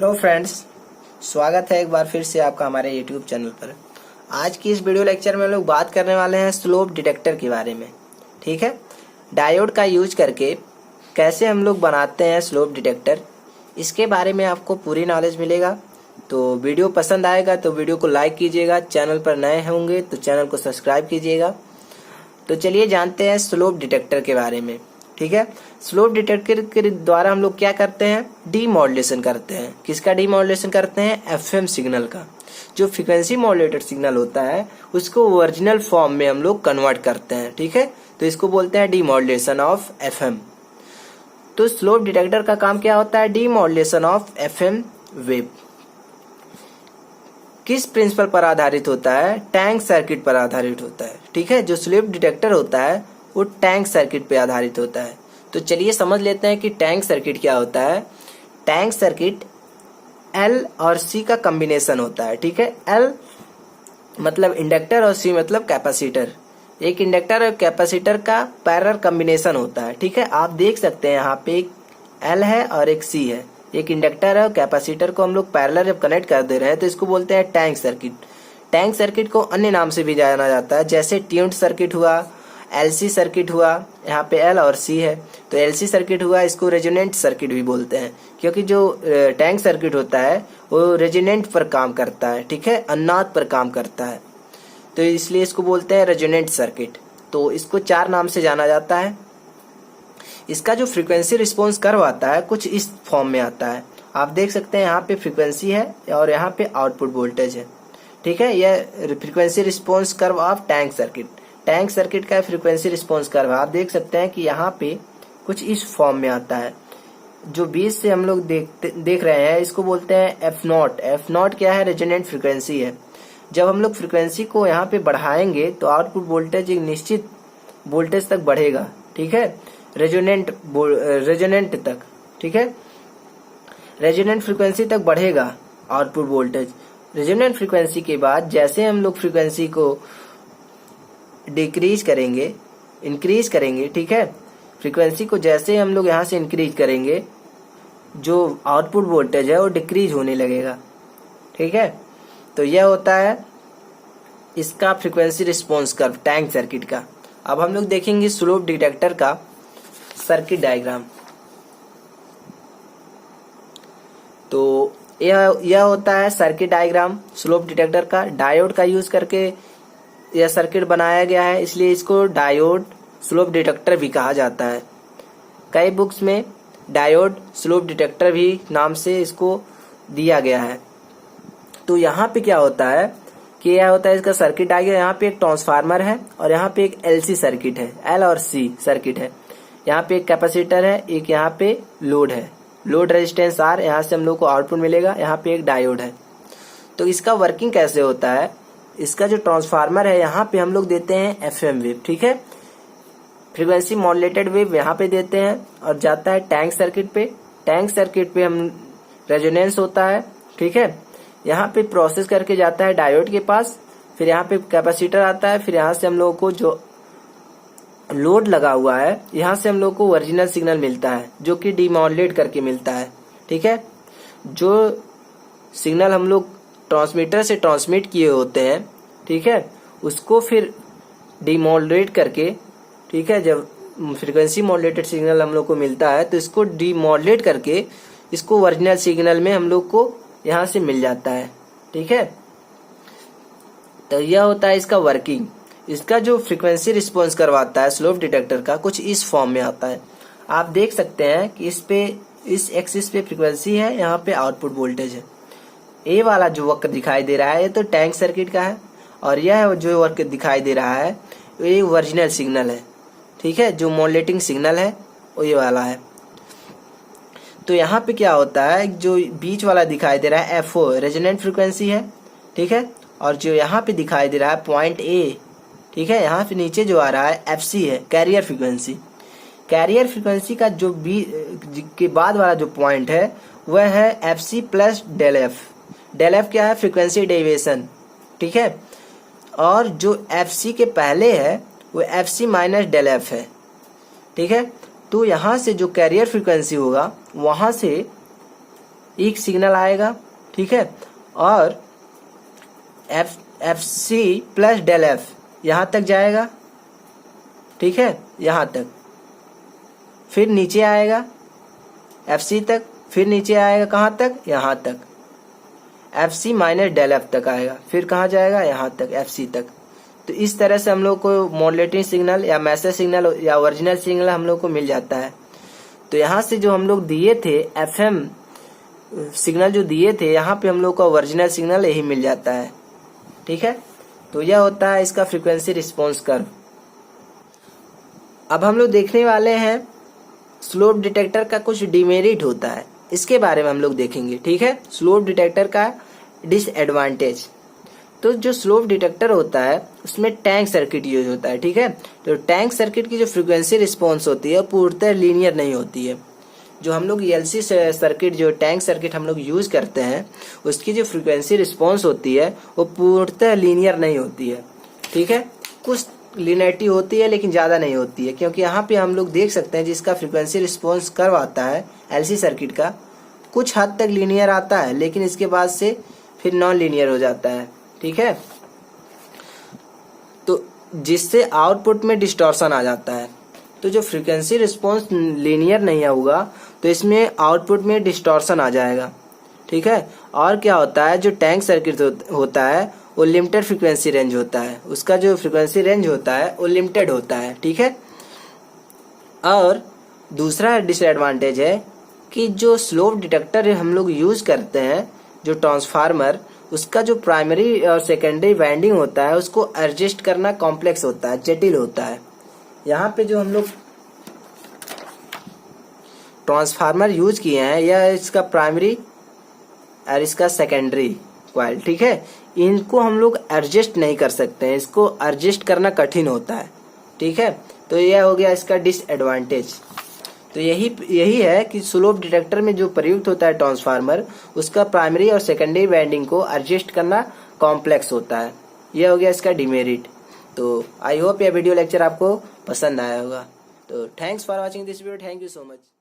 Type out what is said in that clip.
Hello friends, स्वागत है एक बार फिर से आपका हमारे यूट्यूब चैनल पर। आज की इस वीडियो लेक्चर में हम लोग बात करने वाले हैं स्लोप डिटेक्टर के बारे में। ठीक है, डायोड का यूज करके कैसे हम लोग बनाते हैं स्लोप डिटेक्टर, इसके बारे में आपको पूरी नॉलेज मिलेगा। तो वीडियो पसंद आएगा तो वीडियो को लाइक कीजिएगा, चैनल पर नए होंगे तो चैनल को सब्सक्राइब कीजिएगा। तो चलिए जानते हैं स्लोप डिटेक्टर के बारे में। ठीक है, स्लोप डिटेक्टर के द्वारा हम लोग क्या करते हैं, डीमॉड्यूलेशन करते हैं। किसका डीमॉड्यूलेशन करते हैं? एफएम सिग्नल का। जो फ्रीक्वेंसी मॉड्यूलेटेड सिग्नल होता है उसको ओरिजिनल फॉर्म में हम लोग कन्वर्ट करते हैं। ठीक है, तो इसको बोलते हैं डीमॉड्यूलेशन ऑफ एफएम। तो स्लोप डिटेक्टर का काम क्या होता है? Demodulation of FM wave. किस प्रिंसिपल पर आधारित होता है? टैंक सर्किट पर आधारित होता है। ठीक है, जो स्लोप डिटेक्टर होता है वो टैंक सर्किट पे आधारित होता है। तो चलिए समझ लेते हैं कि टैंक सर्किट क्या होता है। टैंक सर्किट L और C का कॉम्बिनेशन होता है। ठीक है, L मतलब इंडक्टर और C मतलब कैपेसिटर। एक इंडक्टर और कैपेसिटर का पैरेलल कॉम्बिनेशन होता है। ठीक है, आप देख सकते हैं यहाँ पे एक L है और एक C है। एक इंडक्टर है और कैपेसिटर को हम लोग पैरेलल जब कनेक्ट कर दे रहे हैं तो इसको बोलते हैं टैंक सर्किट। टैंक सर्किट को अन्य नाम से भी जाना जाता है, जैसे ट्यून्ड सर्किट हुआ, एलसी सर्किट हुआ। यहाँ पे एल और सी है तो एलसी सर्किट हुआ, इसको रेजोनेंट सर्किट भी बोलते हैं, क्योंकि जो टैंक सर्किट होता है वो रेजोनेंट पर काम करता है। ठीक है, अन्नाद पर काम करता है, तो इसलिए इसको बोलते हैं रेजोनेंट सर्किट। तो इसको चार नाम से जाना जाता है। इसका जो फ्रीक्वेंसी रिस्पॉन्स कर्व आता है कुछ इस फॉर्म में आता है। आप देख सकते हैं यहाँ पे फ्रीक्वेंसी है और यहाँ पे आउटपुट वोल्टेज है। ठीक है, यह frequency response curve of tank circuit. Tank circuit का फ्रीक्वेंसी रिस्पॉन्स कर्व आप देख सकते हैं कि यहाँ पे कुछ इस फॉर्म में आता है। जो बीच से हम लोग देख रहे हैं इसको बोलते हैं एफ नॉट। एफ नॉट क्या है? रेजोनेंट फ्रीक्वेंसी है। जब हम लोग फ्रीक्वेंसी को यहाँ पे बढ़ाएंगे तो आउटपुट वोल्टेज एक निश्चित वोल्टेज तक बढ़ेगा। ठीक है, रेजोनेंट तक। ठीक है, रेजोनेंट फ्रीक्वेंसी तक बढ़ेगा आउटपुट वोल्टेज। रेजोनेंट फ्रीक्वेंसी के बाद जैसे हम लोग फ्रीक्वेंसी को डिक्रीज करेंगे, इंक्रीज करेंगे, ठीक है, फ्रीक्वेंसी को जैसे हम लोग यहाँ से इंक्रीज करेंगे जो आउटपुट वोल्टेज है वो डिक्रीज होने लगेगा। ठीक है, तो यह होता है इसका frequency response curve tank circuit का। अब हम लोग देखेंगे स्लोप डिटेक्टर का सर्किट डायग्राम। तो यह होता है सर्किट डायग्राम स्लोप डिटेक्टर का। डायोड का यूज करके यह सर्किट बनाया गया है, इसलिए इसको डायोड स्लोप डिटेक्टर भी कहा जाता है। कई बुक्स में डायोड स्लोप डिटेक्टर भी नाम से इसको दिया गया है। तो यहाँ पे क्या होता है कि यह होता है इसका सर्किट डायग्राम। यहाँ पे एक ट्रांसफार्मर है और यहाँ पे एक एलसी सर्किट है, एल और सी सर्किट है। यहाँ पे एक कैपेसिटर है, एक यहाँ पे लोड है, लोड रेजिस्टेंस आर, यहाँ से हम लोग को आउटपुट मिलेगा। यहाँ पे एक डायोड है। तो इसका वर्किंग कैसे होता है? इसका जो ट्रांसफार्मर है यहाँ पे हम लोग देते हैं एफएम वेव। ठीक है, फ्रीक्वेंसी मॉड्यूलेटेड वेव यहाँ पे देते हैं और जाता है टैंक सर्किट पे। टैंक सर्किट पे हम रेजोनेंस होता है। ठीक है, यहाँ पे प्रोसेस करके जाता है डायोड के पास, फिर यहाँ पे कैपेसिटर आता है, फिर यहाँ से हम लोगों को जो लोड लगा हुआ है यहाँ से हम लोग को ओरिजिनल सिग्नल मिलता है जो कि डीमॉड्यूलेट करके मिलता है। ठीक है, जो सिग्नल हम लोग ट्रांसमीटर से ट्रांसमिट किए होते हैं, ठीक है, उसको फिर डीमॉड्यूलेट करके, ठीक है, जब फ्रीक्वेंसी मॉड्यूलेटेड सिग्नल हम लोग को मिलता है तो इसको डीमॉड्यूलेट करके इसको ओरिजिनल सिग्नल में हम लोग को यहाँ से मिल जाता है। ठीक है, तो यह होता है इसका वर्किंग। इसका जो फ्रीक्वेंसी रिस्पॉन्स करवाता है स्लोप डिटेक्टर का कुछ इस फॉर्म में आता है। आप देख सकते हैं कि इस एक्सिस पे फ्रीक्वेंसी है, यहाँ पे आउटपुट वोल्टेज है। ए वाला जो वक्र दिखाई दे रहा है ये तो टैंक सर्किट का है और यह जो वक्र दिखाई दे रहा है ये ओरिजिनल सिग्नल है। ठीक है, जो मॉड्यूलेटिंग सिग्नल है वो ये वाला है। तो यहाँ पे क्या होता है, जो बीच वाला दिखाई दे रहा है एफओ रेजोनेंट फ्रीक्वेंसी है। ठीक है, और जो यहाँ पे दिखाई दे रहा है पॉइंट ए, ठीक है, यहाँ पे नीचे जो आ रहा है एफसी है, कैरियर फ्रीक्वेंसी। कैरियर फ्रीक्वेंसी का जो बी के बाद वाला जो पॉइंट है वह है F C plus del F. Del F क्या है? Frequency deviation. ठीक है, और जो एफसी के पहले है वो एफसी माइनस डेल एफ है। ठीक है, तो यहाँ से जो कैरियर फ्रीक्वेंसी होगा वहां से एक सिग्नल आएगा, ठीक है, और F C plus del F यहाँ तक जाएगा, ठीक है, यहाँ तक, फिर नीचे आएगा एफ सी तक, फिर नीचे आएगा कहाँ तक, यहाँ तक, F C minus del F तक आएगा, फिर कहाँ जाएगा, यहाँ तक, एफ सी तक। तो इस तरह से हम लोग को मॉड्यूलेटिंग सिग्नल या मैसेज सिग्नल या ओरिजिनल सिग्नल हम लोग को मिल जाता है। तो यहाँ से जो हम लोग दिए थे एफएम सिग्नल जो दिए थे, यहाँ पे हम लोग का ओरिजिनल सिग्नल यही मिल जाता है, ठीक है। तो यह होता है इसका फ्रीक्वेंसी रिस्पॉन्स कर्व। अब हम लोग देखने वाले हैं स्लोप डिटेक्टर का कुछ डिमेरिट होता है, इसके बारे में हम लोग देखेंगे, ठीक है। स्लोप डिटेक्टर का डिसएडवांटेज। तो जो स्लोप डिटेक्टर होता है उसमें टैंक सर्किट यूज होता है, ठीक है। तो टैंक सर्किट की जो फ्रीक्वेंसी रिस्पॉन्स होती है पूर्णतः लीनियर नहीं होती है। जो हम लोग एलसी सर्किट, जो टैंक सर्किट हम लोग यूज करते हैं, उसकी जो फ्रीक्वेंसी रिस्पॉन्स होती है वो पूर्णतः लीनियर नहीं होती है, ठीक है। कुछ लीनियरिटी होती है लेकिन ज्यादा नहीं होती है, क्योंकि यहाँ पे हम लोग देख सकते हैं जिसका फ्रीक्वेंसी रिस्पॉन्स कर्व आता है एलसी सर्किट का, कुछ हद तक लीनियर आता है लेकिन इसके बाद से फिर नॉन लीनियर हो जाता है, ठीक है। तो जिससे आउटपुट में डिस्टॉर्शन आ जाता है। तो जो फ्रीक्वेंसी रिस्पॉन्स लीनियर नहीं होगा तो इसमें आउटपुट में डिस्टॉर्शन आ जाएगा, ठीक है। और क्या होता है, जो टैंक सर्किट होता है वो लिमिटेड फ्रीक्वेंसी रेंज होता है, उसका जो फ्रीक्वेंसी रेंज होता है वो लिमिटेड होता है, ठीक है। और दूसरा डिसएडवांटेज है कि जो स्लोप डिटेक्टर हम लोग यूज करते हैं, जो ट्रांसफार्मर, उसका जो प्राइमरी और सेकेंडरी वाइंडिंग होता है उसको एडजस्ट करना कॉम्प्लेक्स होता है, जटिल होता है। यहाँ पे जो हम लोग ट्रांसफार्मर यूज किए हैं यह इसका प्राइमरी और इसका सेकेंडरी कॉइल, ठीक है, इनको हम लोग एडजस्ट नहीं कर सकते हैं, इसको एडजस्ट करना कठिन होता है, ठीक है। तो यह हो गया इसका डिसएडवांटेज। तो यही है कि स्लोप डिटेक्टर में जो प्रयुक्त होता है ट्रांसफार्मर, उसका प्राइमरी और सेकेंडरी वाइंडिंग को एडजस्ट करना कॉम्प्लेक्स होता है। यह हो गया इसका डिमेरिट। तो आई होप यह वीडियो लेक्चर आपको पसंद आया होगा। तो thanks for watching this video, thank you so much.